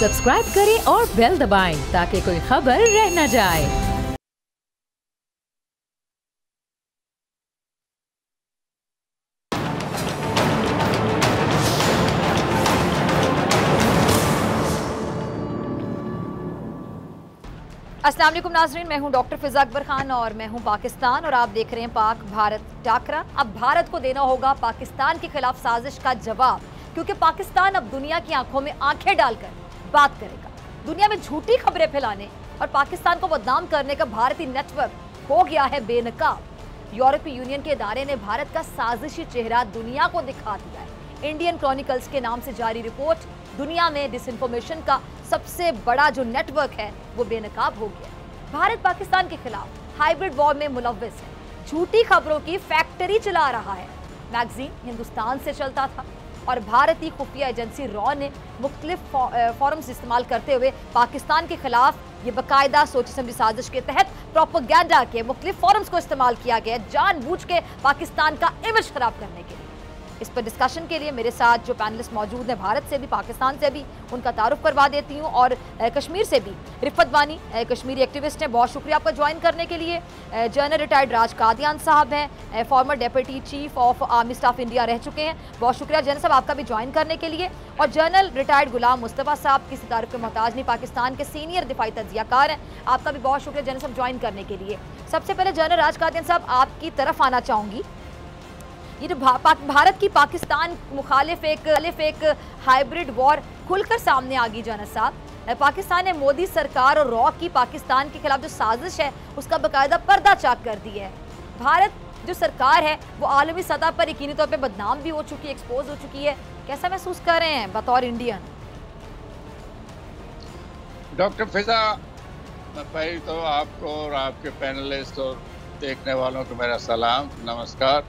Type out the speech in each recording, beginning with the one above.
Subscribe करें और bell दबाएं ताकि कोई खबर रह न जाए। अस्सलाम वालेकुम नाज़रीन, मैं हूं डॉक्टर फिजा अकबर खान और मैं हूं पाकिस्तान और आप देख रहे हैं पाक भारत टाकरा। अब भारत को देना होगा पाकिस्तान के खिलाफ साजिश का जवाब, क्योंकि पाकिस्तान अब दुनिया की आंखों में आंखें डालकर बात करेगा। दुनिया में झूठी खबरें फैलाने और पाकिस्तान को बदनाम करने का भारतीय नेटवर्क हो गया है बेनकाब। यूरोपीय यूनियन के इदारे ने भारत का साजिशी चेहरा दुनिया को दिखा दिया है। इंडियन क्रॉनिकल्स के नाम से जारी रिपोर्ट दुनिया में डिसइंफॉर्मेशन का सबसे बड़ा जो नेटवर्क है वो बेनकाब हो गया। भारत पाकिस्तान के खिलाफ हाइब्रिड वॉर में मुलव्विस है, झूठी खबरों की फैक्ट्री चला रहा है। मैगजीन हिंदुस्तान से चलता था और भारतीय खुफिया एजेंसी रॉ ने मुख्तलिफ फॉरम्स इस्तेमाल करते हुए पाकिस्तान के खिलाफ ये बाकायदा सोची समझी साजिश के तहत प्रोपेगेंडा के मुख्तलिफ फॉरम्स को इस्तेमाल किया गया, जानबूझ के पाकिस्तान का इमेज खराब करने के लिए। इस पर डिस्कशन के लिए मेरे साथ जो पैनलिस्ट मौजूद हैं, भारत से भी पाकिस्तान से भी, उनका तारुफ करवा देती हूँ। और कश्मीर से भी रिफत बानी कश्मीरी एक्टिविस्ट हैं, बहुत शुक्रिया आपका ज्वाइन करने के लिए। जनरल रिटायर्ड राज कादियान साहब हैं, farmer deputy chief of army staff India रह चुके हैं, बहुत शुक्रिया जनरल साहब आपका भी ज्वाइन करने के लिए। और जनरल रिटायर्ड गुलाम मुस्तफ़ा साहब किसी तारुफ के मोहताज नहीं, पाकिस्तान के सीनियर दिफाई तज्जियाकार हैं, आपका भी बहुत शुक्रिया जनरल साहब ज्वाइन करने के लिए। सबसे पहले जनरल राज कादियान साहब आपकी तरफ आना चाहूँगी। ये जो भारत की पाकिस्तान मुखालिफ एक हाइब्रिड वॉर खुलकर सामने आ गई जनरल साहब। पाकिस्तान ने मोदी सरकार और रॉ की पाकिस्तान के खिलाफ जो साजिश है उसका बाकायदा पर्दा चाक कर दिया है। भारत जो सरकार है वो आलमी सतह पर यकीनी तौर पे बदनाम भी हो चुकी है, एक्सपोज हो चुकी है। कैसा महसूस कर रहे हैं बतौर इंडियन? डॉक्टर फिजा, पहले तो आपको और आपके पैनलिस्ट और देखने वालों को मेरा सलाम, नमस्कार।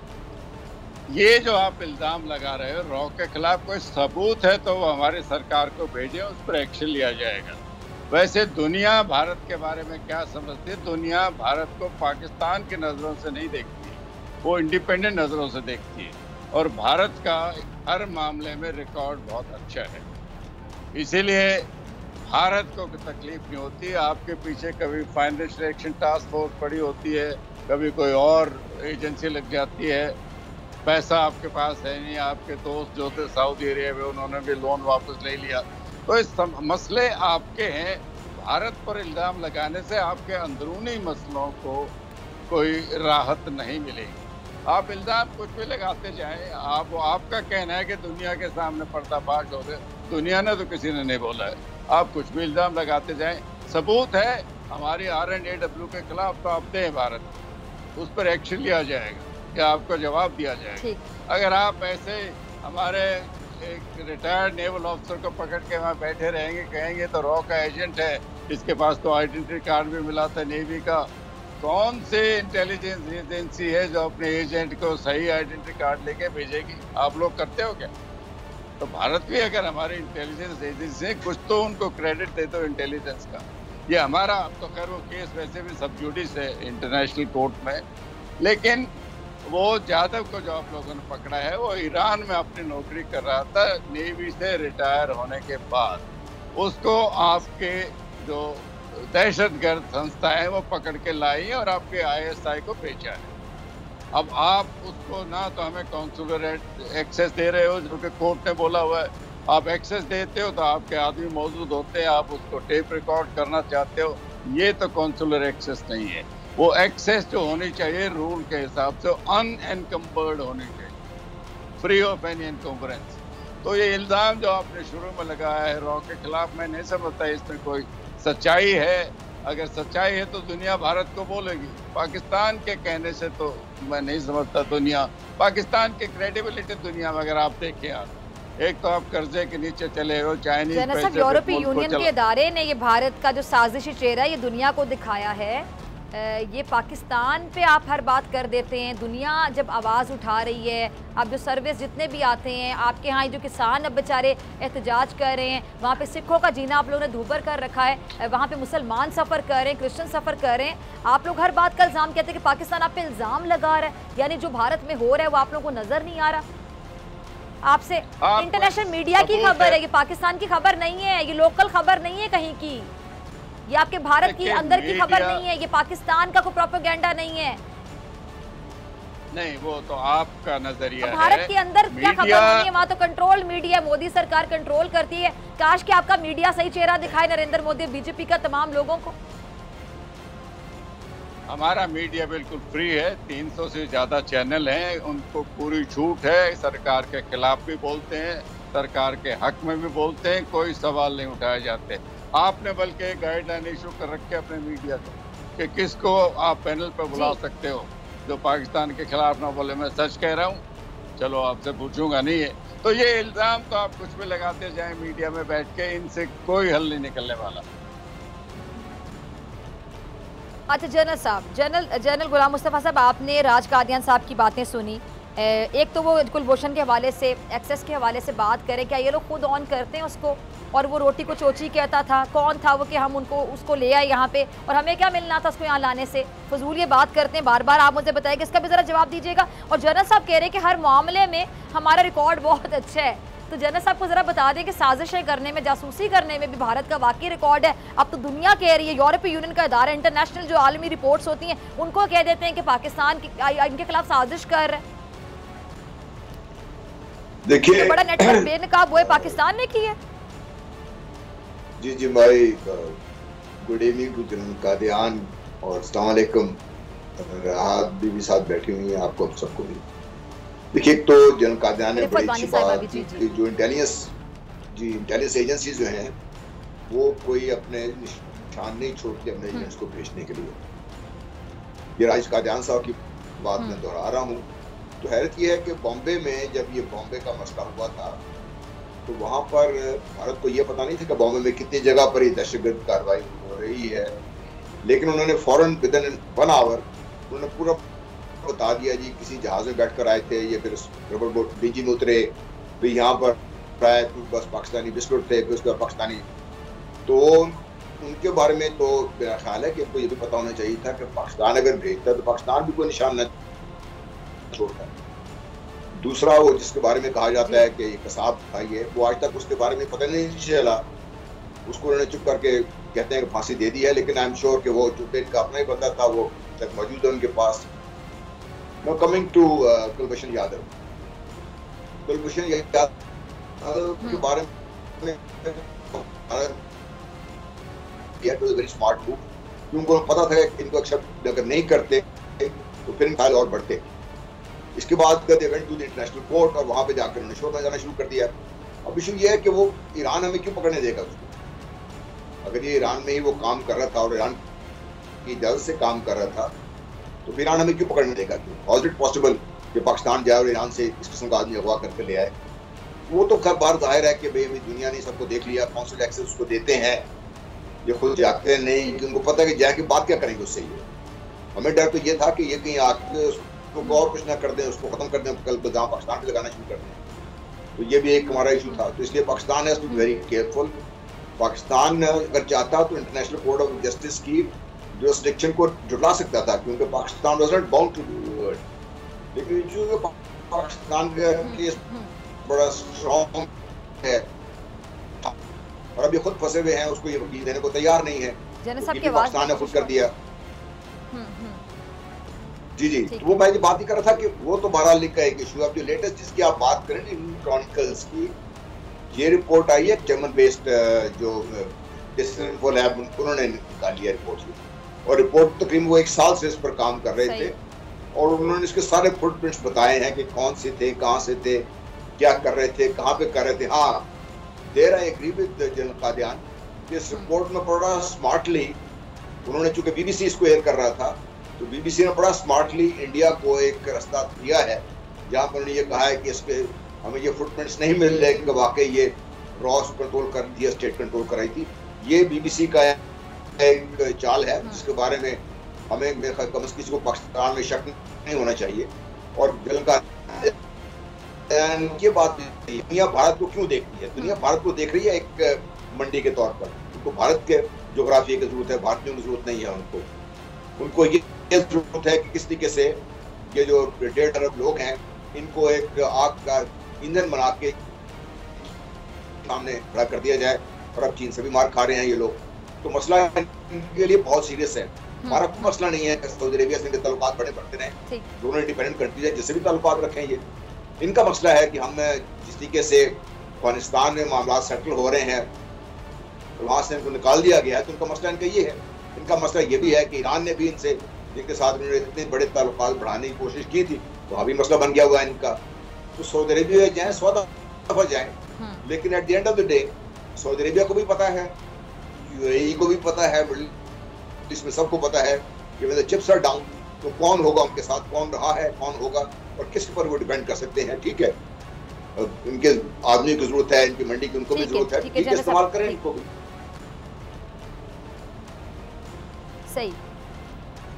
ये जो आप इल्ज़ाम लगा रहे हो रॉ के खिलाफ, कोई सबूत है तो वो हमारी सरकार को भेजें, उस पर एक्शन लिया जाएगा। वैसे दुनिया भारत के बारे में क्या समझती है? दुनिया भारत को पाकिस्तान की नज़रों से नहीं देखती, वो इंडिपेंडेंट नज़रों से देखती है और भारत का हर मामले में रिकॉर्ड बहुत अच्छा है। इसीलिए भारत को तकलीफ नहीं होती। आपके पीछे कभी फाइनेंशियल एक्शन टास्क फोर्स पड़ी होती है, कभी कोई और एजेंसी लग जाती है, पैसा आपके पास है नहीं। आपके दोस्त जो थे सऊदी अरेबिया में, उन्होंने भी लोन वापस ले लिया। तो इस मसले आपके हैं। भारत पर इल्ज़ाम लगाने से आपके अंदरूनी मसलों को कोई राहत नहीं मिलेगी। आप इल्ज़ाम कुछ भी लगाते जाएं। आपका कहना है कि दुनिया के सामने पर्दाफाश हो गए, दुनिया ने तो किसी ने नहीं बोला है। आप कुछ भी इल्ज़ाम लगाते जाएं, सबूत है हमारी RNAW के खिलाफ तो आप दें भारत, उस पर एक्शन लिया जाएगा या आपको जवाब दिया जाएगा। अगर आप ऐसे हमारे एक रिटायर्ड नेवल ऑफिसर को पकड़ के वहाँ बैठे रहेंगे, कहेंगे तो रॉ का एजेंट है, इसके पास तो आइडेंटिटी कार्ड भी मिला था नेवी का। कौन से इंटेलिजेंस एजेंसी है जो अपने एजेंट को सही आइडेंटिटी कार्ड लेके भेजेगी? आप लोग करते हो क्या? तो भारत भी अगर हमारी इंटेलिजेंस एजेंसी है, कुछ तो उनको क्रेडिट दे दो इंटेलिजेंस का। ये हमारा, अब तो खैर वो केस वैसे भी सब जुडिस है इंटरनेशनल कोर्ट में, लेकिन वो जाधव को जो आप लोगों ने पकड़ा है वो ईरान में अपनी नौकरी कर रहा था नेवी से रिटायर होने के बाद। उसको आपके जो दहशतगर्द संस्था है वो पकड़ के लाई और आपके ISI को बेचा है। अब आप उसको ना तो हमें कॉन्सुलर एक्सेस दे रहे हो, जो कि कोर्ट ने बोला हुआ है। आप एक्सेस देते हो तो आपके आदमी मौजूद होते हैं, आप उसको टेप रिकॉर्ड करना चाहते हो, ये तो कॉन्सुलर एक्सेस नहीं है। वो एक्सेस जो होनी चाहिए रूल के हिसाब से अनएनकम्बर्ड होनी चाहिए, फ्री ऑफ एनी एनकम्बरेंस। तो ये इल्ज़ाम जो आपने शुरू में लगाया है रॉ के खिलाफ, मैं नहीं समझता इसमें कोई सच्चाई है। अगर सच्चाई है तो दुनिया भारत को बोलेगी, पाकिस्तान के कहने से तो मैं नहीं समझता दुनिया, पाकिस्तान की क्रेडिबिलिटी दुनिया में अगर आप देखें, आप एक तो आप कर्जे के नीचे चले हो, चाइनीज पैसे, यूरोपीय यूनियन के इदारे ने ये भारत का जो साजिशी चेहरा ये दुनिया को दिखाया है। ये पाकिस्तान पे आप हर बात कर देते हैं, दुनिया जब आवाज़ उठा रही है, अब जो सर्विस जितने भी आते हैं आपके यहाँ, जो किसान अब बेचारे एहतजाज कर रहे हैं, वहाँ पे सिखों का जीना आप लोगों ने धूबर कर रखा है, वहाँ पे मुसलमान सफ़र कर रहे हैं, क्रिश्चियन सफ़र कर रहे हैं, आप लोग हर बात का इल्ज़ाम कहते हैं कि पाकिस्तान आप पे इल्ज़ाम लगा रहा है, यानी जो भारत में हो रहा है वो आप लोगों को नज़र नहीं आ रहा। आपसे। इंटरनेशनल मीडिया की खबर है, ये पाकिस्तान की खबर नहीं है, ये लोकल खबर नहीं है कहीं की, ये आपके भारत की अंदर की खबर नहीं है, ये पाकिस्तान का कोई प्रोपेगेंडा नहीं है। नहीं, वो तो आपका नजरिया है। भारत के अंदर क्या खबर नहीं है, वहाँ तो कंट्रोल मीडिया, मोदी सरकार कंट्रोल करती है। काश कि आपका मीडिया सही चेहरा दिखाए नरेंद्र मोदी, बीजेपी का तमाम लोगों को। हमारा मीडिया बिल्कुल फ्री है, 300 से ज्यादा चैनल हैं, उनको पूरी छूट है, सरकार के खिलाफ भी बोलते हैं, सरकार के हक में भी बोलते हैं, कोई सवाल नहीं उठाए जाते। आपने बल्कि एक गाइडलाइन इशू कर रखे अपने मीडिया को कि किसको आप पैनल पर बुला सकते हो जो पाकिस्तान के खिलाफ ना बोले। मैं सच कह रहा हूँ, चलो आपसे पूछूंगा नहीं है तो ये इल्जाम तो आप कुछ भी लगाते जाएं मीडिया में बैठ के, इनसे कोई हल नहीं निकलने वाला। अच्छा जनरल साहब, जनरल गुलाम मुस्तफ़ा साहब, आपने राज कादियान साहब की बातें सुनी। एक तो वो कुलभूषण के हवाले से, एक्सेस के हवाले से बात करें, क्या ये लोग खुद ऑन करते हैं उसको? और वो रोटी को चोची कहता था, कौन था वो कि हम उसको ले आए यहाँ पे और हमें क्या मिलना था उसको यहाँ लाने से? फजूल ये बात करते हैं बार बार, आप मुझे बताइए, इसका भी ज़रा जवाब दीजिएगा। और जनरल साहब कह रहे हैं कि हर मामले में हमारा रिकॉर्ड बहुत अच्छा है, तो जनरल साहब को ज़रा बता दें कि साजिशें करने में, जासूसी करने में भी भारत का वाकई रिकॉर्ड है। अब तो दुनिया कह रही है, यूरोपीय यूनियन का इदारा, इंटरनेशनल जो आलमी रिपोर्ट्स होती हैं उनको कह देते हैं कि पाकिस्तान इनके खिलाफ साजिश कर रहे हैं। देखिए, बड़ा नेटवर्क बेनकाब वो है पाकिस्तान ने की है। जी भाई, good evening to general Kadian और अस्सलाम वालेकुम। राहत बीवी साथ बैठी हुई हैं, आपको सबको भी। देखिए, एक तो जनरल कादियान ने बड़ी अच्छी बात की कि जो इंटेलिजेंस एजेंसीज जो हैं वो कोई अपने निशान नहीं छोड़ती अपने एजेंट्स को भेजने के लिए। ये राज कादियान साहब की बात मैं दोहरा रहा हूँ। तो हैरत यह है कि बॉम्बे में जब ये बॉम्बे का मसला हुआ था तो वहाँ पर भारत को ये पता नहीं था कि बॉम्बे में कितनी जगह पर ये दहशतगर्द कार्रवाई हो रही है, लेकिन उन्होंने फौरन विदिन 1 आवर उन्होंने पूरा बता दिया। जी, किसी जहाज में बैठ कर आए थे, ये फिर रबर बोट डीजी में उतरे, फिर यहाँ पर आए, बस पाकिस्तानी बिस्कुट थे, फिर उसके बाद पाकिस्तानी। तो उनके बारे में तो मेरा ख्याल है कि आपको ये भी पता होना चाहिए था कि पाकिस्तान अगर भेजता तो पाकिस्तान भी कोई निशान न छोड़ता। दूसरा, वो जिसके बारे में कहा जाता है कि ये कसाब था, ये वो आज तक उसके बारे में पता नहीं चला, उसको उन्होंने चुप करके कहते हैं कि फांसी दे दी है, लेकिन आई एम श्योर कि वो चुपे का अपना ही बंदा था, वो तक मौजूद है उनके पास। Now coming to Kulbhushan Yadav, Kulbhushan Yadav के बारे में वेरी स्मार्ट मूव, उनको पता था कि इनको एक्सेप्ट अगर नहीं करते तो फिर ख्याल और बढ़ते। इसके बाद they went to the international court और वहां पे जाकर उन्होंने शोर मचाना शुरू कर दिया। अब इशू ये है कि वो ईरान हमें क्यों पकड़ने देगा उसको? अगर ये ईरान में ही वो काम कर रहा था और ईरान की इजाजत से काम कर रहा था तो फिर ईरान हमें क्यों पकड़ने देगा? हाउ इज इट पॉसिबल कि पाकिस्तान जाए और ईरान से इस किस्म का आदमी अगवा करके ले आए? वो तो खैर बार जाहिर है कि भाई दुनिया ने सबको देख लिया, काउंसिल एक्सेस उसको देते हैं, ये खुद जाते नहीं, उनको पता है कि जाके बात क्या करेंगे उससे। ये हमें डर तो ये था कि ये कहीं आके उसको और कुछ ना कर दें, उसको खत्म कर दें, कल को जहाँ पाकिस्तान पे लगाना शुरू कर दें। तो ये भी एक हमारा इशू था। तो इसलिए Pakistan has to be very careful. Pakistan अगर चाहता तो इंटरनेशनल कोर्ट ऑफ जस्टिस की जुरिसडिक्शन को जुटला सकता था, क्योंकि Pakistan was not bound to do it. लेकिन जो पाकिस्तान का केस बड़ा स्ट्रॉन्ग है और अभी खुद फंसे हुए हैं, उसको ये वकील देने को तैयार नहीं है, पाकिस्तान ने खुद कर दिया। जी तो वो मैं जो बात ही कर रहा था कि वो तो बहरहाल लिखा है कि अब जो लेटेस्ट जिसकी आप बात करें क्रॉनिकल्स की, ये रिपोर्ट आई है जर्मन बेस्ड जो इन्फो लैब उन्होंने निकाली है रिपोर्ट, और रिपोर्ट तकरीबन वो 1 साल से इस पर काम कर रहे थे और उन्होंने इसके सारे फुटप्रिंट्स बताए हैं कि कौन से थे, कहाँ से थे, क्या कर रहे थे, कहाँ पे कर रहे थे। हाँ, there I agree with general Kadian कि इस रिपोर्ट में बड़ा स्मार्टली उन्होंने, चूंकि बीबीसी इसको एयर कर रहा था, तो बीबीसी ने बड़ा स्मार्टली इंडिया को एक रास्ता दिया है जहाँ पर उन्होंने ये कहा है कि इसके हमें ये फुटप्रिंट्स नहीं मिल रहे कि वाकई ये रॉस कंट्रोल कर दिया, स्टेट कंट्रोल कराई थी। ये बीबीसी का एक चाल है जिसके बारे में हमें किसी को पाकिस्तान में शक नहीं होना चाहिए। और ये बात दुनिया भारत को क्यों देख रही है? दुनिया भारत को देख रही है एक मंडी के तौर पर। उनको भारत के जोग्राफी की जरूरत है, भारतीयों की जरूरत नहीं है। उनको ये जरूरत है कि किस तरीके से ये जो 1.5 अरब लोग हैं इनको एक आग का ईंधन बना के सामने खड़ा कर दिया जाए। और अब चीन से भी मार खा रहे हैं ये लोग, तो मसला इनके लिए बहुत सीरियस है। हमारा कोई मसला नहीं है सऊदी अरेबिया से ताल्लुकात बड़े बढ़ते रहे, दोनों इंडिपेंडेंट कंट्रीज है, जिससे भी ताल्लुकात रखें। ये इनका मसला है कि हम जिस तरीके से अफगानिस्तान में मामला सेटल हो रहे हैं, तो वहां से इनको निकाल दिया गया है, तो उनका मसला इनका ये है। इनका मसला ये भी है कि ईरान ने भी इनसे, जिनके साथ उन्होंने इतने बड़े ताल्लुकात बढ़ाने की कोशिश की थी, तो अभी मसला बन गया हुआ है इनका। तो सऊदी अरेबिया जाए 100 दफा जाए, लेकिन at the end of the day Saudi Arabia को भी पता है, यूएई को भी पता है, इसमें सबको पता है कि when the chips are down, तो कौन होगा उनके साथ, कौन रहा है, कौन होगा और किस पर वो डिपेंड कर सकते हैं। ठीक है, इनके आदमी की जरूरत है, इनकी मंडी की उनको भी जरूरत है, ठीक है, इस्तेमाल करें इनको भी। सही,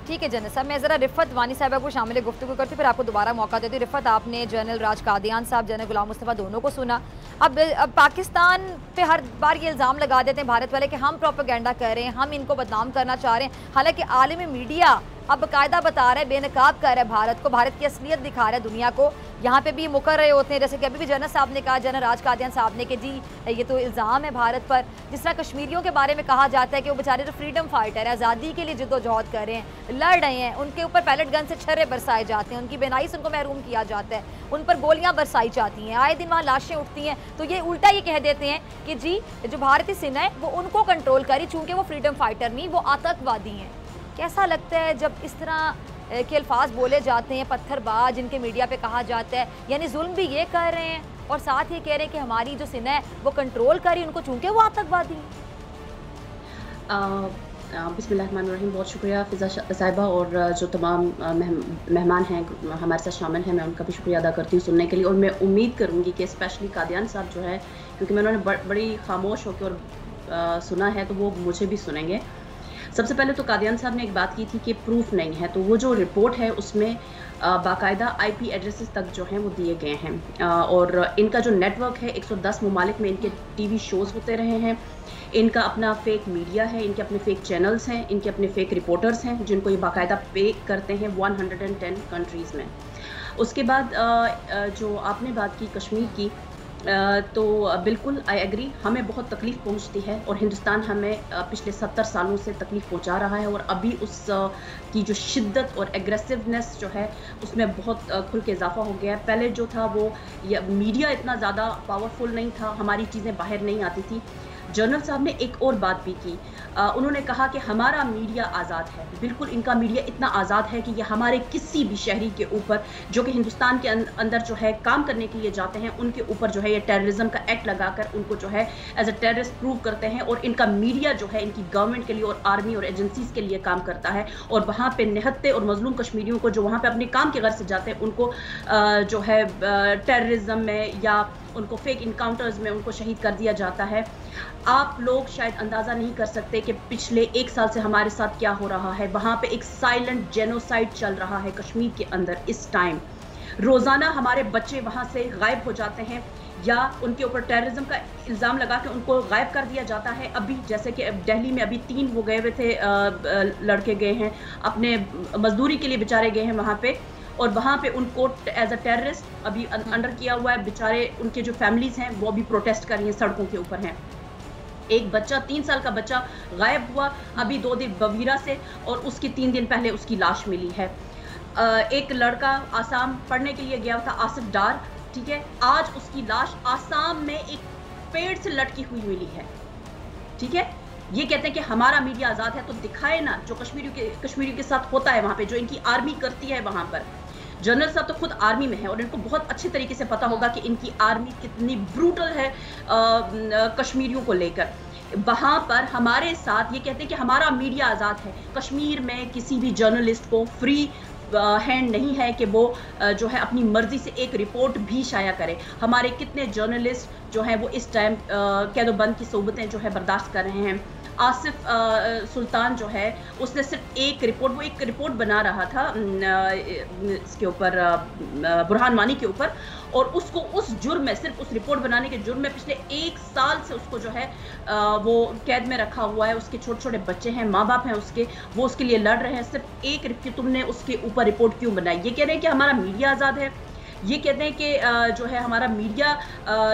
ठीक है जनरल साहब। मैं ज़रा रिफ़त वानी साहबा को शामिल गुफ्तगू करती, फिर आपको दोबारा मौका देती हूँ। रिफ़त, आपने जनरल राज कादियान साहब, जनरल गुलाम मुस्तफ़ा दोनों को सुना। अब पाकिस्तान पे हर बार ये इल्ज़ाम लगा देते हैं भारत वाले कि हम प्रोपेगेंडा कर रहे हैं, हम इनको बदनाम करना चाह रहे हैं। हालांकि आलमी मीडिया अब बाकायदा बता रहा है, बेनकाब कर रहा है भारत को, भारत की असलियत दिखा रहा है दुनिया को। यहाँ पे भी मुकर रहे होते हैं, जैसे कि अभी भी जनरल साहब ने कहा, जनरल राज कादियान साहब ने, कि जी ये तो इल्ज़ाम है भारत पर। जिस तरह कश्मीरियों के बारे में कहा जाता है कि वो बेचारे तो फ्रीडम फाइटर है, आज़ादी के लिए जिद्दोजहद कर रहे हैं, लड़ रहे हैं, उनके ऊपर पैलेट गन से छर्रे बरसाए जाते हैं, उनकी बेनाई से उनको महरूम किया जाता है, उन पर गोलियाँ बरसाई जाती हैं, आए दिन वहाँ लाशें उठती हैं। तो ये उल्टा ये कह देते हैं कि जी जो भारतीय सेना है वो उनको कंट्रोल करी, चूँकि वो फ्रीडम फाइटर नहीं, वो आतंकवादी हैं। कैसा लगता है जब इस तरह के अल्फाज बोले जाते हैं, पत्थरबाज इनके मीडिया पे कहा जाता है, यानी जुल्म भी ये कर रहे हैं और साथ ही कह रहे हैं कि हमारी जो सेना है वो कंट्रोल करी उनको, चूँकि वो आतंकवादी हैं। बिस्मिल्लाहिर्रहमानिर्रहीम, बहुत शुक्रिया फ़िज़ा साहिबा, और जो तमाम मेहमान हैं हमारे साथ शामिल हैं, मैं उनका भी शुक्रिया अदा करती हूँ सुनने के लिए। और मैं उम्मीद करूँगी कि स्पेशली कादियान साहब जो है, क्योंकि मैं उन्होंने बड़ी खामोश होकर और सुना है, तो वो मुझे भी सुनेंगे। सबसे पहले तो कादियान साहब ने एक बात की थी कि प्रूफ नहीं है, तो वो जो रिपोर्ट है उसमें बाकायदा IP एड्रेसेस तक जो हैं वो दिए गए हैं, और इनका जो नेटवर्क है 110 ममालिक में इनके TV शोज़ होते रहे हैं, इनका अपना फेक मीडिया है, इनके अपने फेक चैनल्स हैं, इनके अपने फेक रिपोर्टर्स हैं जिनको ये बाकायदा पे करते हैं 110 कंट्रीज़ में। उसके बाद जो आपने बात की कश्मीर की, तो बिल्कुल आई एग्री, हमें बहुत तकलीफ़ पहुंचती है और हिंदुस्तान हमें पिछले 70 सालों से तकलीफ़ पहुंचा रहा है, और अभी उस की जो शिद्दत और एग्रेसिवनेस जो है उसमें बहुत खुल के इजाफा हो गया है। पहले जो था वो मीडिया इतना ज़्यादा पावरफुल नहीं था, हमारी चीज़ें बाहर नहीं आती थी। जनरल साहब ने एक और बात भी की, उन्होंने कहा कि हमारा मीडिया आज़ाद है। बिल्कुल, इनका मीडिया इतना आज़ाद है कि ये हमारे किसी भी शहरी के ऊपर जो कि हिंदुस्तान के अंदर जो है काम करने के लिए जाते हैं, उनके ऊपर जो है ये टेररिज्म का एक्ट लगाकर उनको जो है एज अ टेररिस्ट प्रूव करते हैं। और इनका मीडिया जो है इनकी गवर्नमेंट के लिए और आर्मी और एजेंसीज के लिए काम करता है, और वहाँ पे निहत्ते और मजलूम कश्मीरियों को जो वहाँ पे अपने काम के गर्ज से जाते हैं उनको जो है टेररिज्म में या उनको फेक इनकाउंटर्स में उनको शहीद कर दिया जाता है। आप लोग शायद अंदाज़ा नहीं कर सकते कि पिछले 1 साल से हमारे साथ क्या हो रहा है। वहाँ पे एक साइलेंट जेनोसाइड चल रहा है कश्मीर के अंदर इस टाइम। रोज़ाना हमारे बच्चे वहाँ से गायब हो जाते हैं या उनके ऊपर टेररिज्म का इल्ज़ाम लगा के उनको गायब कर दिया जाता है। अभी जैसे कि दिल्ली में अभी 3 वो गए हुए थे, लड़के गए हैं अपने मजदूरी के लिए, बेचारे गए हैं वहाँ पे, और वहाँ पे उनको एज अ टेररिस्ट अभी अंडर किया हुआ है। बेचारे उनके जो फैमिलीज हैं वो भी प्रोटेस्ट कर रही हैं, सड़कों के ऊपर हैं। एक बच्चा 3 साल का बच्चा गायब हुआ अभी 2 दिन बवीरा से, और उसकी 3 दिन पहले उसकी लाश मिली है। एक लड़का आसाम पढ़ने के लिए गया था, आसिफ डार, ठीक है, आज उसकी लाश आसाम में एक पेड़ से लटकी हुई मिली है। ठीक है, ये कहते हैं कि हमारा मीडिया आज़ाद है, तो दिखाए ना जो कश्मीरियों के साथ होता है वहाँ पे, जो इनकी आर्मी करती है वहाँ पर। जनरल साहब तो खुद आर्मी में है और इनको बहुत अच्छे तरीके से पता होगा कि इनकी आर्मी कितनी ब्रूटल है कश्मीरियों को लेकर। वहाँ पर हमारे साथ ये कहते हैं कि हमारा मीडिया आज़ाद है। कश्मीर में किसी भी जर्नलिस्ट को फ्री हैंड नहीं है कि वो जो है अपनी मर्जी से एक रिपोर्ट भी शाया करे। हमारे कितने जर्नलिस्ट जो हैं वो इस टाइम कैदोबंद की सोबतें जो है बर्दाश्त कर रहे हैं। आसिफ सुल्तान जो है उसने सिर्फ एक रिपोर्ट बना रहा था इसके ऊपर, बुरहान वानी के ऊपर, और उसको उस जुर्म में, सिर्फ उस रिपोर्ट बनाने के जुर्म में पिछले 1 साल से उसको जो है वो कैद में रखा हुआ है। उसके छोटे छोटे बच्चे हैं, माँ बाप हैं उसके, वो उसके लिए लड़ रहे हैं। सिर्फ एक तुमने उसके ऊपर रिपोर्ट क्यों बनाई? ये कह रहे हैं कि हमारा मीडिया आज़ाद है। ये कहते हैं कि जो है हमारा मीडिया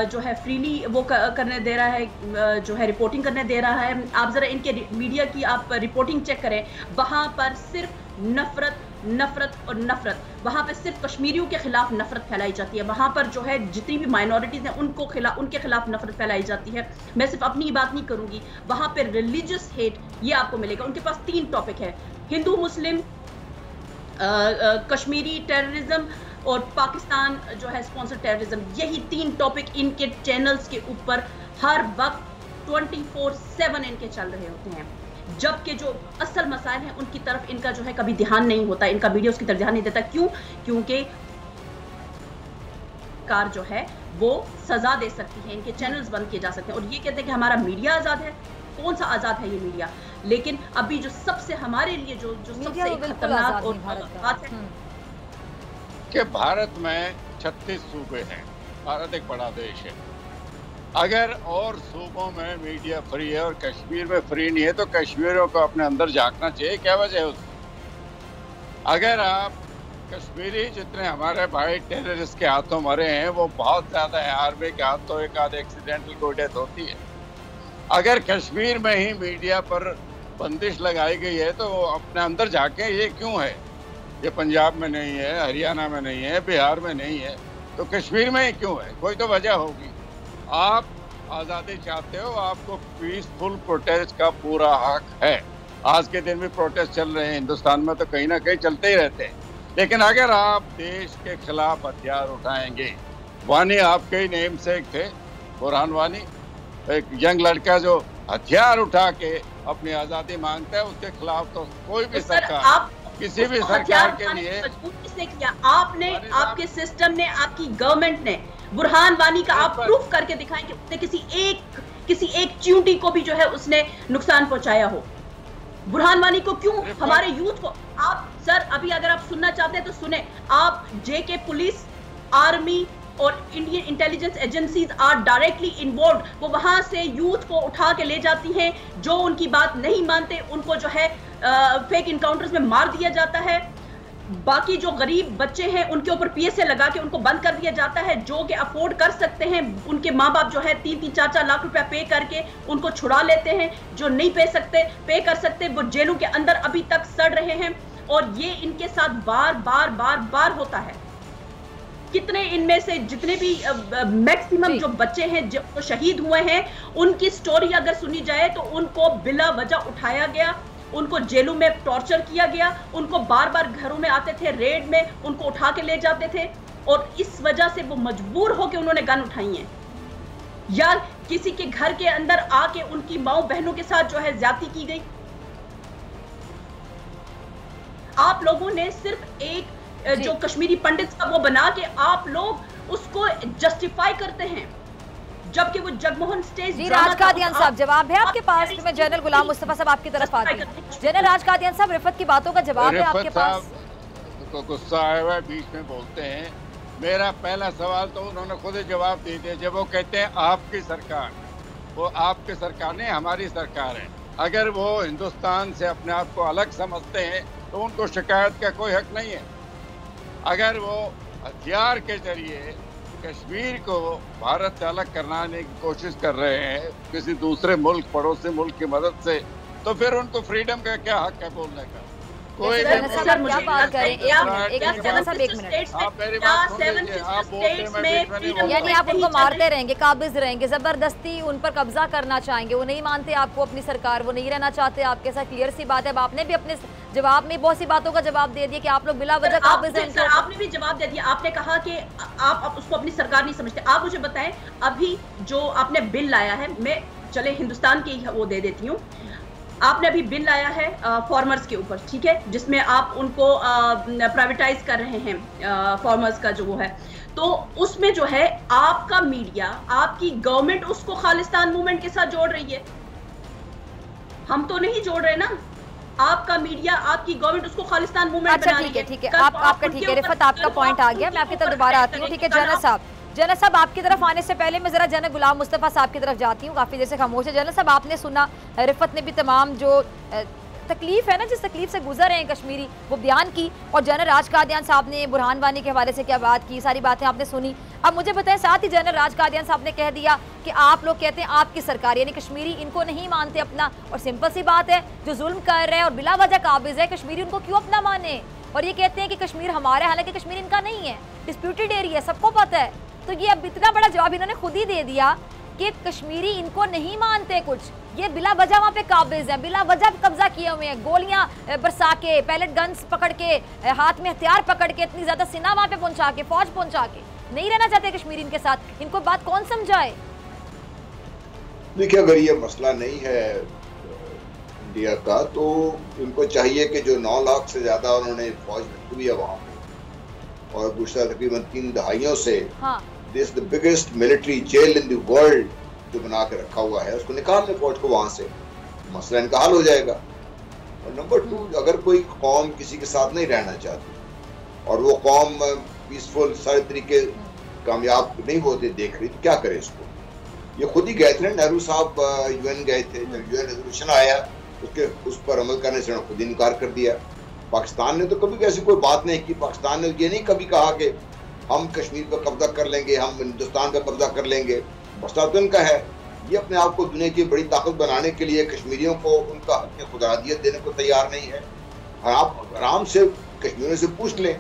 जो है फ्रीली वो करने दे रहा है, जो है रिपोर्टिंग करने दे रहा है। आप ज़रा इनके मीडिया की आप रिपोर्टिंग चेक करें, वहाँ पर सिर्फ नफरत नफरत और नफरत, वहाँ पे सिर्फ कश्मीरियों के खिलाफ नफरत फैलाई जाती है। वहाँ पर जो है जितनी भी माइनॉरिटीज़ हैं उनके खिलाफ नफरत फैलाई जाती है। मैं सिर्फ अपनी ही बात नहीं करूँगी, वहाँ पे रिलीजियस हेट ये आपको मिलेगा। उनके पास 3 टॉपिक है, हिंदू मुस्लिम, कश्मीरी टेररिज्म और पाकिस्तान जो है स्पॉन्सर टेररिज्म। यही 3 टॉपिक इनके चैनल्स के ऊपर हर वक्त 24/7 इनके चल रहे होते हैं, जबकि जो असल मसाइल हैं उनकी तरफ इनका जो है कभी ध्यान नहीं होता, इनका मीडिया उसकी तरफ ध्यान नहीं देता। क्यों? क्योंकि कार जो है वो सजा दे सकती है, इनके चैनल्स बंद किए जा सकते हैं। और ये कहते हैं कि हमारा मीडिया आजाद है। कौन सा आजाद है ये मीडिया? लेकिन अभी जो सबसे हमारे लिए जो सबसे खतरनाक और बात है कि भारत में 36 सूबे हैं, भारत एक बड़ा देश है। अगर और सूबों में मीडिया फ्री है और कश्मीर में फ्री नहीं है तो कश्मीरियों को अपने अंदर झांकना चाहिए, क्या वजह है उसकी? अगर आप कश्मीरी जितने हमारे भाई टेररिस्ट के हाथों मरे हैं वो बहुत ज़्यादा है, आर्मी के हाथों एक आध एक्सीडेंटल कोई डेथ होती है। अगर कश्मीर में ही मीडिया पर बंदिश लगाई गई है तो अपने अंदर झांकें, ये क्यों है? ये पंजाब में नहीं है, हरियाणा में नहीं है, बिहार में नहीं है, तो कश्मीर में ही क्यों है? कोई तो वजह होगी। आप आज़ादी चाहते हो, आपको पीसफुल प्रोटेस्ट का पूरा हक है। आज के दिन भी प्रोटेस्ट चल रहे हैं हिंदुस्तान में, तो कहीं ना कहीं चलते ही रहते हैं। लेकिन अगर आप देश के खिलाफ हथियार उठाएंगे, वानी आपके ही नेम से एक थे, बुरहान वानी, एक यंग लड़का जो हथियार उठा के अपनी आज़ादी मांगता है, उसके खिलाफ तो कोई भी सरकार, किसी भी सरकार के लिए किया आपने, आपके सिस्टम ने, आपकी गवर्नमेंट ने बुरहान वानी का आप प्रूफ करके दिखाएं कि उसने किसी एक चींटी को भी जो है उसने नुकसान पहुंचाया हो। बुरहान वानी को क्यों? हमारे यूथ को आप सर अभी अगर आप सुनना चाहते हैं तो सुने, आप जेके पुलिस, आर्मी और Indian intelligence agencies are directly involved. वो वहां से यूथ को उठा के ले जाती हैं, जो उनकी बात नहीं मानते उनको जो है फेक इनकाउंटर्स में मार दिया जाता है। बाकी जो गरीब बच्चे हैं उनके ऊपर पीएसए लगा के उनको बंद कर दिया जाता है। जो कि अफोर्ड कर सकते हैं, उनके माँ बाप जो है 3-3, 4-4 लाख रुपया पे करके उनको छुड़ा लेते हैं। जो नहीं पे कर सकते वो जेलों के अंदर अभी तक सड़ रहे हैं। और ये इनके साथ बार होता है। कितने इनमें से जितने भी मैक्सिमम जो बच्चे हैं जो शहीद हुए हैं, उनकी स्टोरी अगर सुनी जाए तो उनको बिला वजह उठाया गया, उनको जेलों में टॉर्चर किया गया, उनको बार घरों में आते थे, रेड में उनको उठा के ले जाते थे। और इस वजह से वो मजबूर होकर उन्होंने गन उठाई है, या किसी के घर के अंदर आके उनकी माओ बहनों के साथ जो है ज्यादती की गई। आप लोगों ने सिर्फ एक जो कश्मीरी पंडित का वो बना के आप लोग उसको जस्टिफाई करते हैं, जबकि वो जगमोहन स्टेज। जी राज कादियान साहब, जवाब है आपके पास? मैं जनरल गुलाम मुस्तफा साहब आपकी तरफ आती हूं। जनरल राज कादियान साहब, रिफत की बातों का जवाब है आपके पास? तो गुस्सा आया हुआ है, बीच में बोलते हैं। मेरा पहला सवाल तो उन्होंने खुद ही जवाब दे दिया जब वो कहते हैं आपकी सरकार। वो आपकी सरकार नहीं, हमारी सरकार है। अगर वो हिंदुस्तान से अपने आप को अलग समझते हैं तो उनको शिकायत का कोई हक नहीं है। अगर वो हथियार के जरिए कश्मीर को भारत से अलग कराने की कोशिश कर रहे हैं किसी दूसरे मुल्क, पड़ोसी मुल्क की मदद से, तो फिर उनको फ्रीडम का क्या हक है बोलने का? कोई क्या बात करें? यानी आप उनको मारते रहेंगे, काबिज रहेंगे, जबरदस्ती उन पर कब्जा करना चाहेंगे? वो नहीं मानते आपको अपनी सरकार, वो नहीं रहना चाहते आपके साथ। क्लियर सी बात है। आपने भी अपने जवाब में बहुत सी बातों का जवाब दे दिया कि आप लोग बिला वजह काबिज हैं। आपने भी जवाब दे दिया। आपने कहा कि आप उसको अपनी सरकार नहीं समझते। आप मुझे बताएं, अभी जो आपने बिल लाया है, मैं चले हिंदुस्तान की वो दे देती हूँ। आपने अभी बिल लाया है फार्मर्स के ऊपर, ठीक है, जिसमें आप उनको प्राइवेटाइज कर रहे हैं फार्मर्स का जो वो है। तो उसमें जो है आपका मीडिया, आपकी गवर्नमेंट उसको खालिस्तान मूवमेंट के साथ जोड़ रही है। हम तो नहीं जोड़ रहे ना। आपका मीडिया, आपकी गवर्नमेंट उसको खालिस्तान मूवमेंट बना रही है। ठीक है, आपका ठीक है रिफत, आपका पॉइंट आ गया। मैं आपकी तरफ दोबारा आती हूँ। ठीक है जनरल साहब आपकी तरफ आने से पहले मैं जरा जनरल गुलाम मुस्तफा साहब की तरफ जाती हूँ। काफी देर से खामोश है जनरल साहब। आपने सुना, रिफत ने भी तमाम जो तकलीफ है ना, जिस तकलीफ से गुजर रहे हैं कश्मीरी, वो बयान की। और जनरल राज कादियान साहब ने बुरहान वानी के हवाले से क्या बात की, सारी बातें आपने सुनी। अब मुझे बताएं, साथ ही जनरल राज कादियान साहब ने कह दिया कि आप लोग कहते हैं आपकी सरकार यानी कश्मीरी इनको नहीं मानते अपना, और सिंपल सी बात है, जो जुल्म कर रहे हैं और बिला वजह काबिज है कश्मीरी, उनको क्यों अपना माने। और ये कहते हैं कि कश्मीर हमारा, हालांकि कश्मीर इनका नहीं है, डिस्प्यूटेड एरिया, सबको पता है। तो ये अब इतना बड़ा जवाब इन्होंने खुद ही दे दिया कि कश्मीरी इनको नहीं मानते कुछ, ये बिला वजह वहाँ पे काबिज है, बिला वजह कब्जा किए हुए हैं, गोलियां बरसा के, पैलेट गन्स पकड़ के, हाथ में हथियार पकड़ के, इतनी ज्यादा सेना वहाँ पे पहुंचा के, फौज पहुंचा के, नहीं रहना चाहते कश्मीरी इनके साथ। इनको बात कौन समझाए? देखिए, अगर ये मसला नहीं है इंडिया का, तो उनको चाहिए कि जो 9 लाख से ज्यादा उन्होंने फौज रखी हुई है वहाँ पे, और गुज़श्ता तकरीबन 3 दहाइयों से this the biggest military jail in the world जो बना के रखा हुआ है, उसको निकाल ले फौज को वहां से, मसला इनका हल हो जाएगा। और नंबर 2, अगर कोई कौम किसी के साथ नहीं रहना चाहती और वो कौम पीसफुल सारे तरीके कामयाब नहीं होते देख रही, तो क्या करे इसको। ये खुद ही गए थे, नेहरू साहब UN गए थे, जब UN रेजोल्यूशन आया उसके उस पर अमल करने से खुद ही इनकार कर दिया। पाकिस्तान ने तो कभी ऐसी कोई बात नहीं की, पाकिस्तान ने ये नहीं कभी कहा कि हम कश्मीर पर कब्जा कर लेंगे, हम हिंदुस्तान पर कब्जा कर लेंगे। मसला तो इनका है, ये अपने आप को दुनिया की बड़ी ताकत बनाने के लिए कश्मीरियों को उनका हक खुदरादियत देने को तैयार नहीं है। आप आराम से कश्मीरियों से पूछ लें,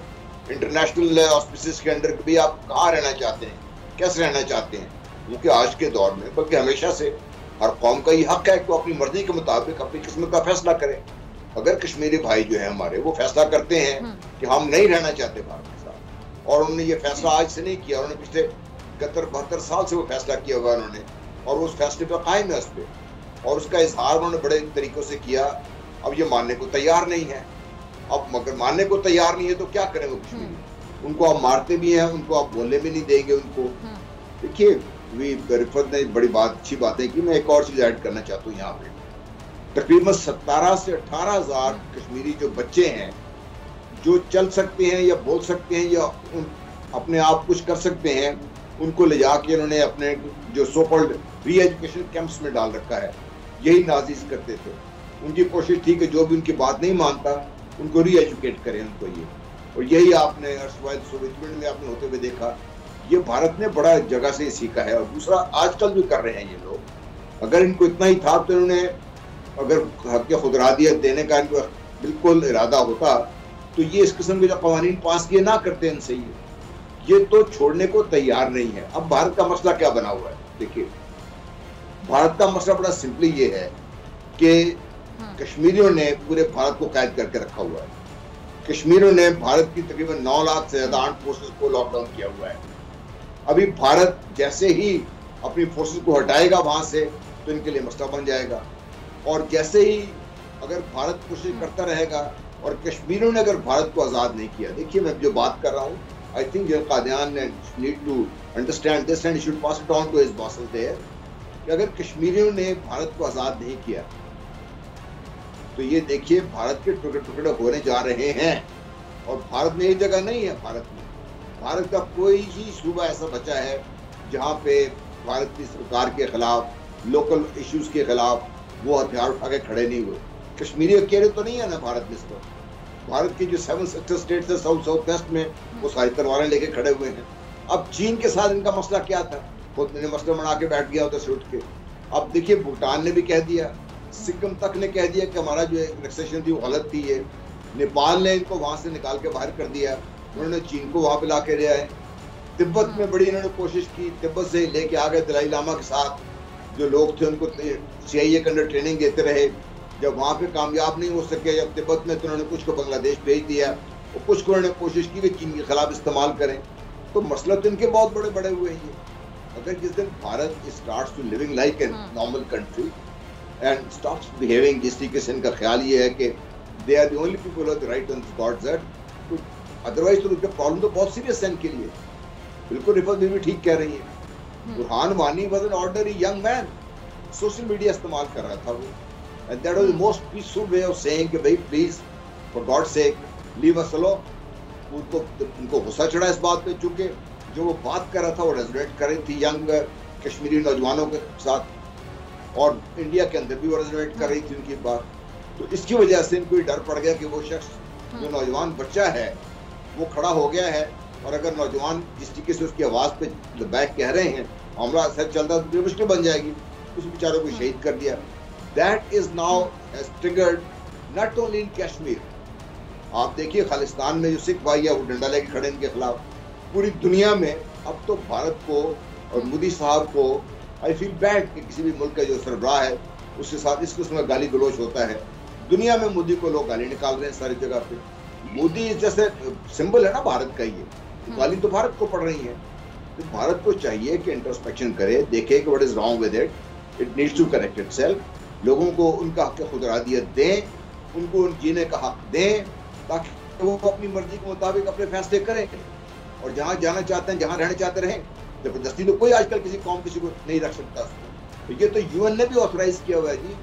इंटरनेशनल ऑस्पिसेस के अंडर भी आप कहाँ रहना चाहते हैं, कैसे रहना चाहते हैं, क्योंकि आज के दौर में, बल्कि हमेशा से, हर कौम का ये हक है कि वो अपनी मर्जी के मुताबिक अपनी किस्मत का फैसला करे। अगर कश्मीरी भाई जो है हमारे, वो फैसला करते हैं कि हम नहीं रहना चाहते भारत के साथ, और उन्होंने ये फैसला आज से नहीं किया, उन्होंने पिछले 71-72 साल से वो फैसला किया हुआ उन्होंने, और उस फैसले पर कायम है उस पर, और उसका इजहार उन्होंने बड़े तरीकों से किया। अब ये मानने को तैयार नहीं है। अब मगर मानने को तैयार नहीं है तो क्या करें वो कश्मीरी? उनको आप मारते भी हैं, उनको आप बोलने भी नहीं देंगे उनको। देखिए, रिफत ने बड़ी अच्छी बात है कि मैं एक और चीज ऐड करना चाहता हूँ यहाँ पे। तकरीबन 17 से 18 हजार कश्मीरी जो बच्चे हैं, जो चल सकते हैं या बोल सकते हैं या अपने आप कुछ कर सकते हैं, उनको ले जाके उन्होंने अपने जो सो कॉल्ड री एजुकेशन कैंप्स में डाल रखा है। यही नाजीज करते थे, उनकी कोशिश थी कि जो भी उनकी बात नहीं मानता उनको री एजुकेट करें उनको ये। और यही आपने सोवियत यूनियन में आपने होते हुए देखा, ये भारत ने बड़ा जगह से सीखा है। और दूसरा, आजकल भी कर रहे हैं ये लोग। अगर इनको इतना ही था तो इन्होंने, अगर हक खुदरादियत देने का इनको बिल्कुल इरादा होता, तो ये इस किस्म के जो कवानीन पास किए ना करते इनसे। ये तो छोड़ने को तैयार नहीं है। अब भारत का मसला क्या बना हुआ है? देखिए, भारत का मसला बड़ा सिंपली ये है कि कश्मीरियों ने पूरे भारत को कैद करके रखा हुआ है। कश्मीरियों ने भारत की तकरीबन 9 लाख से ज्यादा आर्म्ड फोर्सेस को लॉकडाउन किया हुआ है। अभी भारत जैसे ही अपनी फोर्सेस को हटाएगा वहां से, तो इनके लिए मसला बन जाएगा। और जैसे ही अगर भारत कोशिश करता रहेगा, और कश्मीरियों ने अगर भारत को आज़ाद नहीं किया, देखिए मैं जो बात कर रहा हूँ, I think general Kadian need to understand this and should pass it on to his bosses there, कि अगर कश्मीरियों ने भारत को आज़ाद नहीं किया, तो ये देखिए भारत के टुकड़े टुकड़े होने जा रहे हैं। और भारत में एक जगह नहीं है, भारत का कोई ही सूबा ऐसा बचा है जहाँ पे भारत की सरकार के खिलाफ, लोकल इश्यूज के खिलाफ वो हथियार उठा के खड़े नहीं हुए। कश्मीरी अकेले तो नहीं है ना भारत में। इस पर भारत की जो 7 सक्सेस स्टेट्स है साउथ वेस्ट में, वो सारी तलवारें लेके खड़े हुए हैं। अब चीन के साथ इनका मसला क्या था? खुद ने मसला बना के बैठ गया होता से उठ के। अब देखिए, भूटान ने भी कह दिया, सिक्किम तक ने कह दिया कि हमारा जो एनेक्सेशन थी वो गलत थी। ये नेपाल ने इनको वहां से निकाल के बाहर कर दिया, उन्होंने चीन को वहां पे ला के ले आए। तिब्बत में बड़ी इन्होंने कोशिश की, तिब्बत से लेके आ गए दलाई लामा के साथ, जो लोग थे उनको CIA के अंडर ट्रेनिंग देते रहे। जब वहाँ पे कामयाब नहीं हो सके, जब तिब्बत में, तो उन्होंने कुछ को बांग्लादेश भेज दिया, और कुछ को उन्होंने कोशिश की कि चीन के खिलाफ इस्तेमाल करें। तो मसला तो इनके बहुत बड़े बड़े हुए हैं। अगर जिस दिन Bharat starts to living like a normal country and stops behaving जिस तरीके से, इनका ख्याल ये है कि they are the only people of the right on God's earth, तो अदरवाइज तो उनका प्रॉब्लम तो बहुत सीरियस है इनके लिए। बिल्कुल रिफत भी ठीक कह रही है। Burhan Wani was an ordinary young man, social media इस्तेमाल कर रहा था वो, and that was the most peaceful way of saying कि भाई please for God sake leave us alone. उनको गुस्सा चढ़ा इस बात पे, चूंकि जो वो बात कर रहा था वो रेजोनेट कर रही थी यंग कश्मीरी नौजवानों के साथ, और इंडिया के अंदर भी वो रेजोनेट कर रही थी उनकी बात। तो इसकी वजह से इनको डर पड़ गया कि वो शख्स जो नौजवान बच्चा है वो खड़ा हो गया है, और अगर नौजवान जिस तरीके से उसकी आवाज पे बैक कह रहे हैं हमला सर चलता तो मुश्किल बन जाएगी, उस बेचारे को शहीद कर दिया। That is now has triggered not only in Kashmir. आप देखिए खालिस्तान में जो सिख भाई है वो डंडा लेके खड़े इनके खिलाफ, पूरी दुनिया में अब तो भारत को और मोदी साहब को आई फील बैड कि किसी भी मुल्क का जो सरबराह है उसके साथ इस किस्म का गाली गलोच होता है। दुनिया में मोदी को लोग गाली निकाल रहे हैं सारी जगह पे। मोदी जैसे सिंबल है ना भारत का, ये गाली तो भारत को पड़ रही है। तो भारत को चाहिए कि इंट्रोस्पेक्शन करे, देखे कि what is wrong with it, it needs to correct itself. लोगों को उनका हक खुदरादियत दें, उनको जीने का हक दें, ताकि वो अपनी मर्जी के मुताबिक अपने फैसले करें और जहाँ जाना चाहते हैं, जहाँ रहना चाहते रहें। जबरदस्ती तो कोई आजकल किसी कौम किसी को नहीं रख सकता। तो ये तो यूएन ने भी ऑथराइज किया हुआ है जी।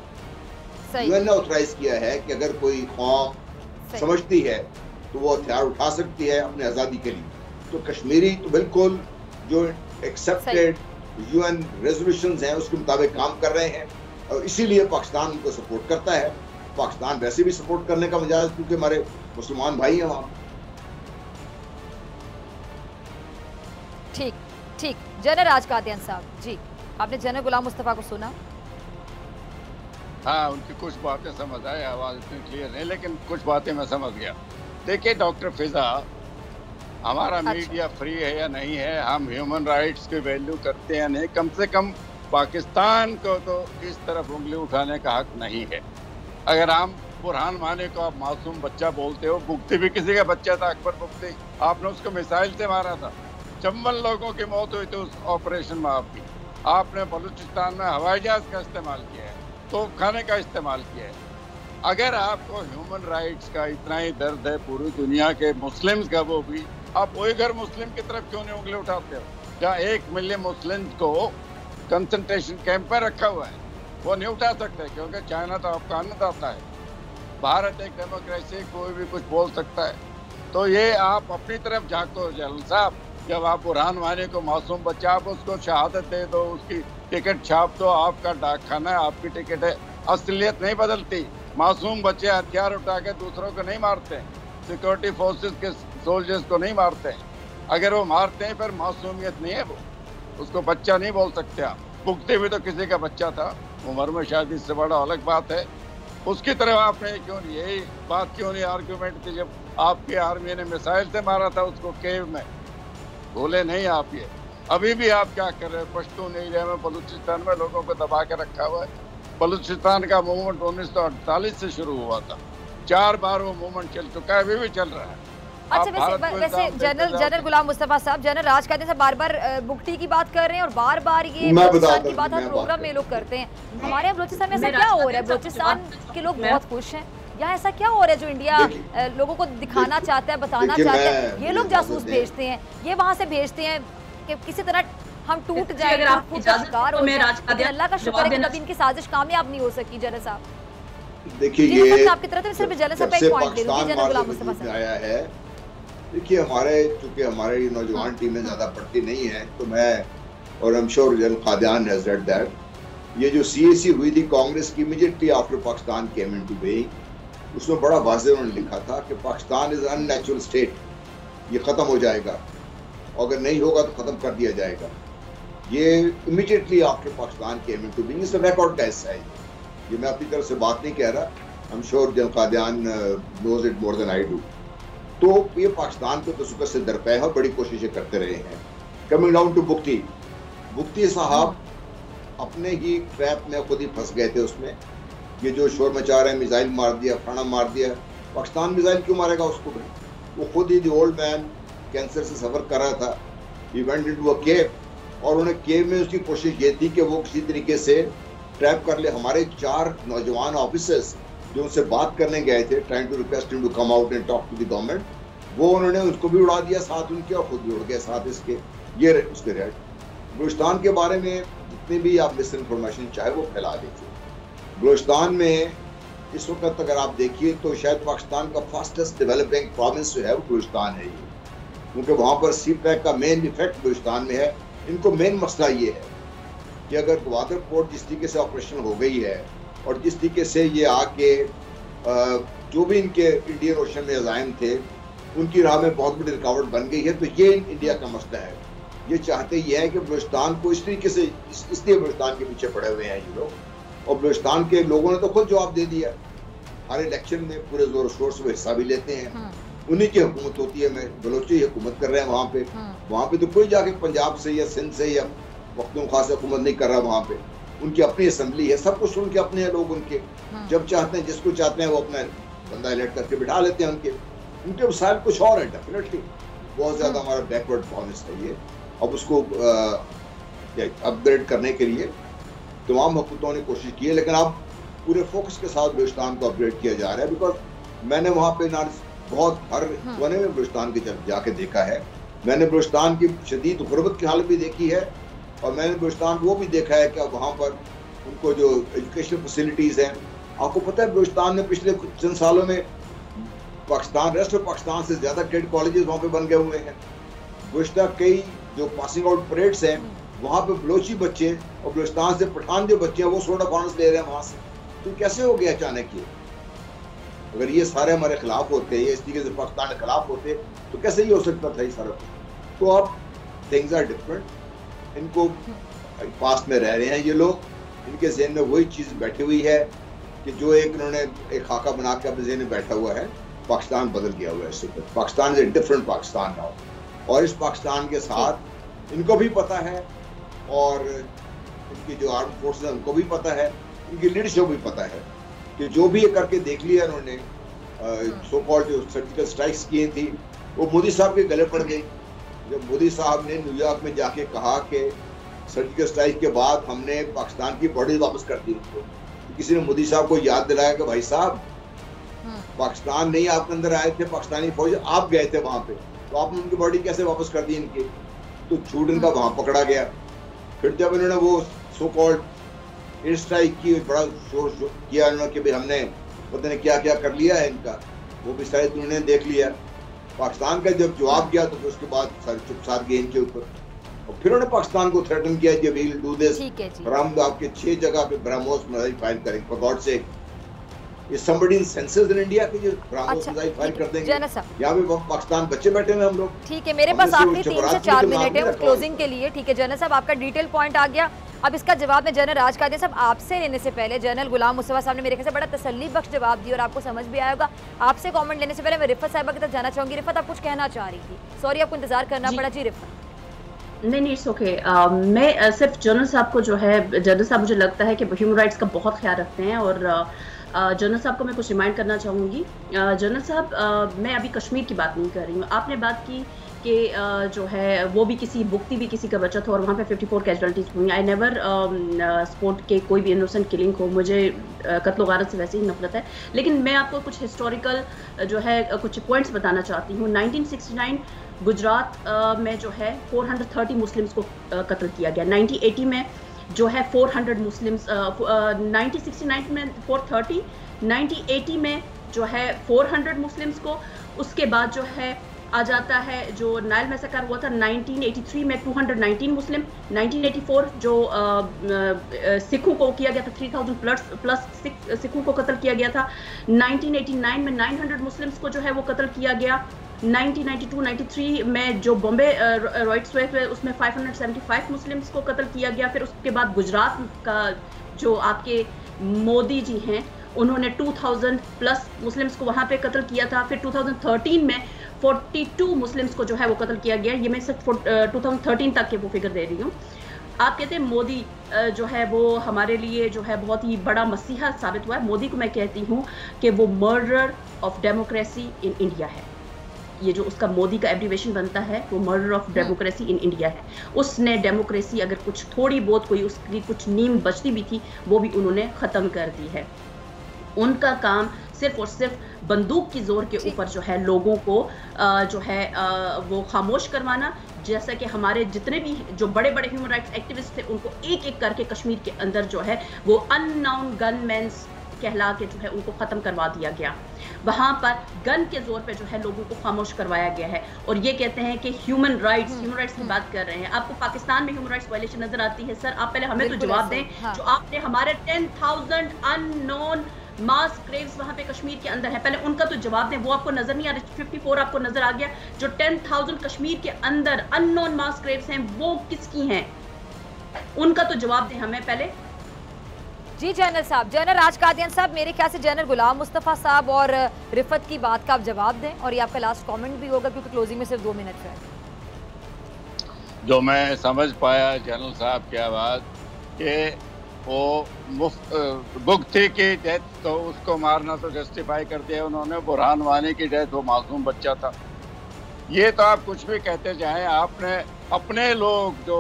यूएन ने ऑथराइज किया है कि अगर कोई कौम समझती है तो वो हथियार उठा सकती है अपने आज़ादी के लिए। तो कश्मीरी तो बिल्कुल जो एक्सेप्टेड यूएन रेजोल्यूशंस हैं उसके मुताबिक काम कर रहे हैं, और इसीलिए पाकिस्तान उनको सपोर्ट करता है। पाकिस्तान वैसे भी सपोर्ट करने का मजाज, क्योंकि हमारे मुसलमान भाई हैं वहाँ। ठीक ठीक। जनरल राज कादियान साहब जी, आपने जनरल गुलाम मुस्तफा को सुना? हाँ, उनकी कुछ बातें समझ आए, आवाज इतनी क्लियर नहीं लेकिन कुछ बातें मैं समझ गया। देखिए डॉक्टर फिजा, हमारा मीडिया फ्री है या नहीं है, हम ह्यूमन राइट्स की वैल्यू करते हैं नहीं, कम से कम पाकिस्तान को तो इस तरफ उंगली उठाने का हक नहीं है। अगर हम बुरहान वानी को आप मासूम बच्चा बोलते हो, बुगती भी किसी का बच्चा था, अकबर बुगती, आपने उसको मिसाइल से मारा था, 54 लोगों की मौत हुई थी उस ऑपरेशन में आपकी। आपने बलूचिस्तान में हवाई जहाज का इस्तेमाल किया है, तोपखाने का इस्तेमाल किया है। अगर आपको ह्यूमन राइट्स का इतना ही दर्द है पूरी दुनिया के मुस्लिम्स का, वो भी आप उइगर मुस्लिम की तरफ क्यों नहीं उंगली उठाते हो? जहाँ 1 मिलियन मुस्लिम को कंसंट्रेशन कैंप पर रखा हुआ है, वो नहीं उठा सकते क्योंकि चाइना तो आपका अन्नदाता है। भारत एक डेमोक्रेसी, कोई भी कुछ बोल सकता है। तो ये आप अपनी तरफ झांको जनरल साहब। जब आप बुरहान वानी को मासूम बच्चा, आप उसको शहादत दे दो, उसकी टिकट छाप दो, आपका डाक खाना है, आपकी टिकट है। असलियत नहीं बदलती। मासूम बच्चे हथियार उठा के दूसरों को नहीं मारते, सिक्योरिटी फोर्सेस के सोल्जर्स को नहीं मारते। अगर वो मारते हैं फिर मासूमियत नहीं है, वो उसको बच्चा नहीं बोल सकते आप। भुगते भी तो किसी का बच्चा था, उम्र में शायद इससे बड़ा अलग बात है। उसकी तरफ आपने क्यों नहीं, यही बात क्यों नहीं आर्ग्यूमेंट थी जब आपकी आर्मी ने मिसाइल से मारा था उसको केव में? भूले नहीं आप ये? अभी भी आप क्या कर रहे हैं? पश्तून एरिया में बलूचिस्तान में लोगों को दबा के रखा हुआ है। बलूचिस्तान का मूवमेंट 1948 से शुरू हुआ था, 4 बार वो मूवमेंट चल चुका है, अभी भी चल रहा है। अच्छा, वैसे जनरल गुलाम मुस्तफा साहब, जनरल राज कादियान साहब बार-बार बुगटी की बात कर रहे हैं और बार-बार ये बलूचिस्तान की बात हर प्रोग्राम में लोग करते हैं। हमारे यहाँ बलूचिस्तान में ऐसा क्या हो रहा है? बलूचिस्तान के लोग बहुत खुश हैं, या ऐसा क्या हो रहा है जो इंडिया लोगों को दिखाना चाहता है, बताना चाहता है? ये लोग जासूस भेजते हैं, ये वहाँ से भेजते हैं कि किसी तरह हम टूट जाए, अल्लाह का शुक्र है कि कभी इनकी साजिश कामयाब नहीं हो सकी। जनरल साहब देखिए, ये आपकी तरफ से सिर्फ जनरल साहब का एक पॉइंट ले लूं, जनरल गुलाम मुस्तफा साहब आया है। देखिए, चूंकि हमारे नौजवान टीमें ज्यादा पढ़ती नहीं है, तो मैं और I am sure general Kadian has read that, ये जो CAC हुई थी कांग्रेस की immediately after Pakistan came into being, उसमें बड़ा वाज़ेह उन्होंने लिखा था कि पाकिस्तान इज अननेचुरल स्टेट, ये खत्म हो जाएगा, अगर नहीं होगा तो खत्म कर दिया जाएगा। ये immediately after Pakistan came into being, इस रिकॉर्ड का हिस्सा है। ये मैं अपनी तरफ से बात नहीं कह रहा, I am sure general Kadian knows it more than I do. तो ये पाकिस्तान को तसुक्कत से दरपे है, बड़ी कोशिशें करते रहे हैं। कमिंग डाउन टू बुगती साहब अपने ही ट्रैप में खुद ही फंस गए थे उसमें। ये जो शोर मचा रहे हैं, मिसाइल मार दिया, फलाना मार दिया, पाकिस्तान मिसाइल क्यों मारेगा उसको? वो खुद ही द ओल्ड मैन कैंसर से सफ़र कर रहा था, ही वेंट इनटू अ केव, और उन्हें केव में उसकी कोशिश ये थी कि वो किसी तरीके से ट्रैप कर ले। हमारे 4 नौजवान ऑफिसर्स जो उनसे बात करने गए थे, trying to request him to come out and talk to the government, वो उन्होंने उसको भी उड़ा दिया साथ उनके, और खुद भी उड़ गए साथ इसके। ये उसके रेड बलूचिस्तान के बारे में जितनी भी आप मिस इन्फॉर्मेशन चाहे वो फैला दीजिए। बलूचिस्तान में इस वक्त अगर आप देखिए तो शायद पाकिस्तान का फास्टेस्ट डेवलपिंग प्रोविंस जो है वो बलूचिस्तान है ये, क्योंकि वहाँ पर CPEC का मेन इफेक्ट बलूचिस्तान में है। इनको मेन मसला ये है कि अगर ग्वादर पोर्ट जिस तरीके से ऑपरेशन हो गई है और जिस तरीके से ये आके जो भी इनके इंडियन ओशन में अज़ाइम थे उनकी राह में बहुत बड़ी रुकावट बन गई है। तो ये इंडिया का मसला है। ये चाहते ये है कि बलूचिस्तान को इस तरीके से, इसलिए बलूचिस्तान के पीछे पड़े हुए हैं ये लोग, और बलूचिस्तान के लोगों ने तो खुद जवाब दे दिया। हर इलेक्शन में पूरे जोर शोर से हिस्सा भी लेते हैं, उन्हीं की हुकूमत होती है, बलोची हुकूमत कर रहे हैं वहाँ पे तो कोई जाके पंजाब से या सिंध से या पख्तूनख्वा से हुकूमत नहीं कर रहा। वहाँ पे उनकी अपनी असम्बली है, सब कुछ उनके अपने हैं लोग। उनके जब चाहते हैं, जिसको चाहते हैं वो अपना बंदा इलेक्ट करके बिठा लेते हैं। उनके वसाइल कुछ और है। डेफिनेटली बहुत ज्यादा हमारा बैकवर्ड प्रोविंस है ये। अब उसको अपग्रेड करने के लिए तमाम हुकूमतों ने कोशिश की है, लेकिन अब पूरे फोकस के साथ बलूचिस्तान को अपग्रेड किया जा रहा है। बिकॉज मैंने वहाँ पे ना बहुत हर कोने में बलूचिस्तान के जाके देखा है। मैंने बलूचिस्तान की शदीद गुर्बत की हालत भी देखी है, और मैंने बलूचिस्तान वो भी देखा है कि वहाँ पर उनको जो एजुकेशनल फैसिलिटीज़ हैं, आपको पता है बलूचिस्तान में पिछले कुछ चंद सालों में पाकिस्तान, रेस्ट ऑफ पाकिस्तान से ज़्यादा ट्रेड कॉलेजेस वहाँ पे बन गए हुए हैं। गुज़श्ता कई जो पासिंग आउट परेड्स हैं वहाँ पे बलोची बच्चे और बलूचिस्तान से पठान जो बच्चे हैं वो सोलह ऑनर्स ले रहे हैं वहाँ से। तो कैसे हो गया अचानक ये? अगर ये सारे हमारे खिलाफ होते, ये इस तरीके से पाकिस्तान के खिलाफ होते, तो कैसे ये हो सकता था ये सारा कुछ? तो अब थिंग्स आर डिफरेंट। इनको पास्ट में रह रहे हैं ये लोग, इनके जहन में वही चीज़ बैठी हुई है कि जो एक इन्होंने एक खाका बना के अपने जहन में बैठा हुआ है। पाकिस्तान बदल गया हुआ है इससे। Pakistan is a different Pakistan now, और इस पाकिस्तान के साथ इनको भी पता है, और इनकी जो आर्म फोर्सेस है उनको भी पता है, इनकी लीडरशिप भी पता है कि जो भी ये करके देख लिया इन्होंने, सो कॉल्ड जो सर्जिकल स्ट्राइक्स किए थी वो मोदी साहब के गले पड़ गई। जब मोदी साहब ने न्यूयॉर्क में जाके कहा कि सर्जिकल स्ट्राइक के बाद हमने पाकिस्तान की बॉडी वापस कर दी उनको, तो किसी ने मोदी साहब को याद दिलाया कि भाई साहब पाकिस्तान नहीं आपके अंदर आए थे, पाकिस्तानी फौज आप गए थे वहाँ पे, तो आपने उनकी बॉडी कैसे वापस कर दी इनकी? तो झूठ इनका वहाँ पकड़ा गया। फिर जब इन्होंने वो सो कॉल्ड एयर स्ट्राइक की, बड़ा शोर किया इन्होंने कि भाई हमने पता नहीं क्या क्या कर लिया है इनका, वो भी शायद उन्होंने देख लिया। पाकिस्तान का जब जवाब गया तो फिर उसके बाद सारे चुप साथ गए इनके ऊपर, और फिर उन्होंने पाकिस्तान को थ्रेटन किया कि वी विल डू दिस, हम आपके 6 जगह पे ब्रह्मोस मिसाइल फायर करेंगे। For God sake, Is somebody in senses in India कि जो ब्रह्मोस मिसाइल फायर कर देंगे? यहाँ पे पाकिस्तान बच्चे बैठे हैं हम लोग। ठीक है, मेरे पास आखिरी 3 से 4 मिनट है क्लोजिंग के लिए। ठीक है जनरल साहब, आपका डिटेल पॉइंट आ गया। अब इसका जवाब मैं जनरल राज कादियान साहब आपसे लेने से पहले, जनरल गुलाम मुस्तफा साहब ने मेरे ख्याल से बड़ा तसल्ली बख्श जवाब दिया और आपको समझ भी आया होगा। आपसे कमेंट लेने से पहले मैं रिफत साहिबा की तरफ जाना चाहूंगी। रिफत, आप कुछ कहना चाह रही थी? सॉरी आपको इंतजार करना पड़ा। जी रिफत। नहीं इट्स ओके। मैं सिर्फ जनरल साहब को जो है, जनरल साहब मुझे लगता है कि ह्यूमन राइट्स का बहुत ख्याल रखते हैं, और जनरल साहब को मैं कुछ रिमाइंड करना चाहूँगी। जनरल साहब, मैं अभी कश्मीर की बात नहीं कर रही हूँ। आपने बात की कि जो है वो भी किसी मुक्ति भी किसी का बचा था और वहाँ पे 54 कैजुअलिटीज़ हुई। आई नेवर सपोर्ट के कोई भी इनोसेंट किलिंग हो, मुझे कत्ल गारत से वैसे ही नफरत है। लेकिन मैं आपको कुछ हिस्टोरिकल जो है कुछ पॉइंट्स बताना चाहती हूँ। 1969 गुजरात में जो है 430 मुस्लिम्स को कत्ल किया गया। 1980 में जो है 400 मुस्लिम्स, 1969 में 430, 1980 में जो है 400 मुस्लिम्स को। उसके बाद जो है आ जाता है जो नाइल मैसेकर हुआ था 1983 में 219 मुस्लिम। 1984 जो सिखों को किया गया था 3000 प्लस सिखों को कत्ल किया गया था। 1989 में 900 मुस्लिम्स को जो है वो कत्ल किया गया। 1992-93 में जो बॉम्बे रॉइट्स हुए थे उसमें 575 मुस्लिम्स को कत्ल किया गया। फिर उसके बाद गुजरात का जो आपके मोदी जी हैं उन्होंने 2000 प्लस मुस्लिम्स को वहाँ पे कत्ल किया था। फिर 2013 में 42 मुस्लिम्स को जो है वो कत्ल किया गया। ये मैं सिर्फ 2013 तक के वो फिगर दे रही हूँ। आप कहते हैं मोदी जो है वो हमारे लिए जो है बहुत ही बड़ा मसीहा साबित हुआ है। मोदी को मैं कहती हूँ कि वो murder of democracy in India है। ये जो उसका मोदी का एब्रीवेशन बनता है वो murder of democracy in India है। उसने डेमोक्रेसी अगर कुछ थोड़ी बहुत कोई उसकी कुछ नींव बचती भी थी वो भी उन्होंने ख़त्म कर दी है। उनका काम सिर्फ और सिर्फ बंदूक की जोर के ऊपर जो है लोगों को जो है वो खामोश करवाना। जैसा कि हमारे जितने भी जो बड़े बड़े ह्यूमन राइट्स एक्टिविस्ट थे उनको एक एक करके कश्मीर के अंदर जो है वो अननाउन गनमैन्स कहला के जो है उनको ख़त्म करवा दिया गया। वहाँ पर गन के जोर पे जो है लोगों को खामोश करवाया गया है। और ये कहते हैं कि ह्यूमन राइट्स की बात कर रहे हैं। आपको पाकिस्तान में ह्यूमन राइट्स वायलेशन नजर आती है? सर आप पहले हमें तो जवाब दें। जो आपने हमारे 10,000 अननोन मास ग्रेव्स वहां पे कश्मीर के अंदर है, पहले उनका तो जवाब दें। वो आपको नजर नहीं आ रहा, 54 आपको नजर आ गया। जो 10,000 कश्मीर के अंदर अननोन मास ग्रेव्स हैं वो किसकी हैं, उनका तो जवाब दें हमें पहले। जी जनरल साहब, जनरल राज कादियान साहब, मेरे ख्याल से जनरल गुलाम मुस्तफ़ा साहब और रिफत की बात का आप जवाब दें और ये आपका लास्ट कमेंट भी होगा क्योंकि क्लोजिंग में सिर्फ 2 मिनट है। जो मैं समझ पाया जनरल साहब की आवाज़ कि वो बुगती की डेथ तो उसको मारना तो जस्टिफाई कर दिया उन्होंने, बुरहान वानी की डेथ वो मासूम बच्चा था। ये तो आप कुछ भी कहते जाएं, आपने अपने लोग जो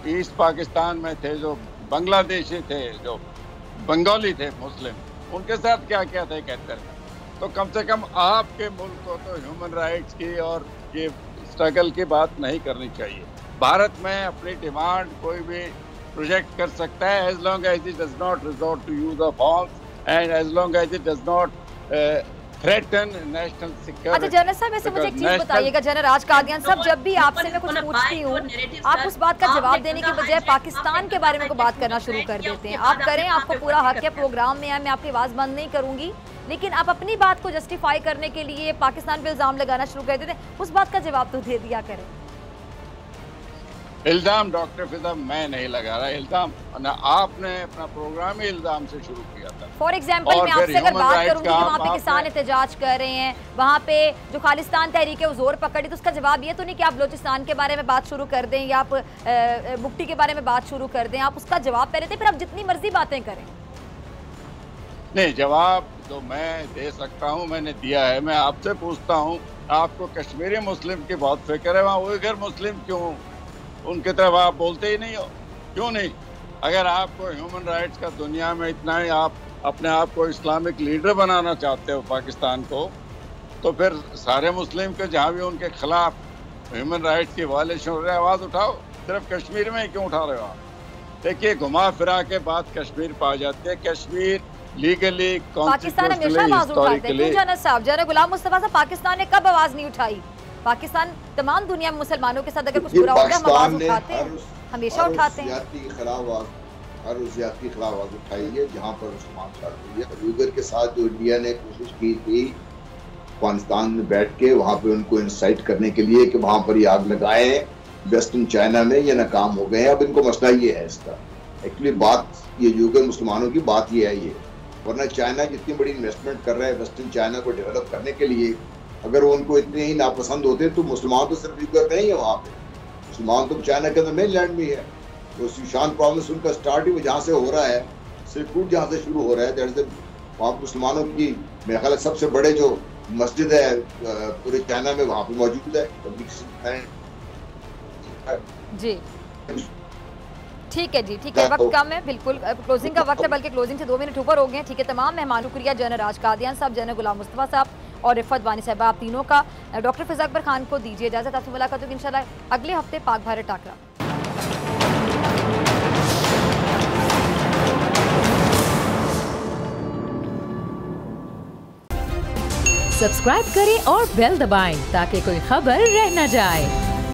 ईस्ट पाकिस्तान में थे, जो बांग्लादेशी थे, जो बंगाली थे मुस्लिम, उनके साथ क्या क्या थे कहते हैं। तो कम से कम आपके मुल्क को तो ह्यूमन राइट्स की और ये स्ट्रगल की बात नहीं करनी चाहिए। भारत में अपनी डिमांड कोई भी प्रोजेक्ट कर सकता है as long as it does not resort to use of arms and as long as it does not threaten national security. अच्छा जनरल साहब, वैसे मुझे एक चीज बताइएगा जनरल राज कादियान साहब, जब भी आपसे मैं कुछ पूछती हूँ आप उस बात का जवाब देने की बजाय पाकिस्तान के बारे में को बात करना शुरू कर देते हैं। आप करें, आपको पूरा हक है, प्रोग्राम में है, मैं आपकी आवाज बंद नहीं करूंगी, लेकिन आप अपनी बात को जस्टिफाई करने के लिए पाकिस्तान पे इल्जाम लगाना शुरू कर देते हैं। उस बात का जवाब तो दे दिया करें। इल्जाम डॉक्टर फिजा मैं नहीं लगा रहा, इल्जाम ना आपने अपना प्रोग्राम ही इल्जाम से शुरू किया था। फॉर एग्जाम्पल मैं आपसे अगर बात करूंगी कि वहाँ पे किसान एहतजाज कर रहे हैं, वहाँ पे जो खालिस्तान तहरीक है वो जोर पकड़ी, तो उसका जवाब ये तो नहीं कि आप बलोचिस्तान के बारे में बात शुरू कर दें या आप बुगटी के बारे में बात शुरू कर दें। आप उसका जवाब पहले थे, फिर आप जितनी मर्जी बातें करें। नहीं, जवाब तो मैं दे सकता हूँ, मैंने दिया है। मैं आपसे पूछता हूँ, आपको कश्मीरी मुस्लिम की बहुत फिक्र है, वहाँ उइगर मुस्लिम क्यों, उनकी तरफ आप बोलते ही नहीं हो, क्यों नहीं? अगर आपको ह्यूमन राइट्स का दुनिया में इतना ही, आप अपने आप को इस्लामिक लीडर बनाना चाहते हो पाकिस्तान को, तो फिर सारे मुस्लिम के जहाँ भी उनके खिलाफ ह्यूमन राइट्स की वायलेशन हो रही है आवाज़ उठाओ। सिर्फ कश्मीर में ही क्यों उठा रहे हो आप? देखिए, घुमा फिरा के बात कश्मीर पर आ जाती है। कश्मीर लीगली पाकिस्तान हमेशा आवाज उठाते हैं। क्यों जनरल साहब, जनरल गुलाम मुस्तफा साहब, पाकिस्तान ने कब आवाज नहीं उठाई? पाकिस्तान तमाम दुनिया में मुसलमानों के साथ अगर कुछ बुरा होता है हम आवाज उठाते हैं, हमेशा उठाते हैं। हर उस ज्यादती के खिलाफ आवाज उठाई है जहाँ पर मुसलमान चाहते हैं। उइगर के साथ जो इंडिया ने कोशिश की थी अफगानिस्तान में बैठ के वहाँ पे उनको इंसाइट करने के लिए कि वहाँ पर ये आग लगाए वेस्टर्न चाइना में, ये नाकाम हो गए हैं। अब इनको मसला ये है इसका, एक्चुअली बात ये उइगर मुसलमानों की बात ये है ये, वरना चाइना जितनी बड़ी इन्वेस्टमेंट कर रहा है वेस्टर्न चाइना को डेवलप करने के लिए, अगर वो उनको इतने ही नापसंद होते तो मुसलमान तो सिर्फ उइगर नहीं है वहाँ पे, मुसलमान तो चाइना के अंदर मेन लैंड भी है। तो सिशान प्रोविंस उनका स्टार्ट ही जहाँ से हो रहा है, सिल्क रूट जहाँ से शुरू हो रहा है, दैट इज वहाँ मुसलमानों की मेरे ख्याल सबसे बड़े जो मस्जिद है पूरे चाइना में वहाँ पे मौजूद है। जी ठीक है जी, ठीक है, वक्त कम है, बिल्कुल क्लोजिंग का वक्त है, बल्कि क्लोजिंग से 2 मिनट ऊपर हो गए। ठीक है, तमाम मेहमानों को शुक्रिया, जनरल राज कादियान साहब, जनरल गुलाम मुस्तफा साहब और रिफत वानी साहब, आप तीनों का। डॉक्टर फिजा अकबर खान को दीजिए इजाजत, आपसे मुलाकात होगी इंशाल्लाह अगले हफ्ते पाक भारत टाकरा। सब्सक्राइब करें और बेल दबाएं ताकि कोई खबर रह न जाए।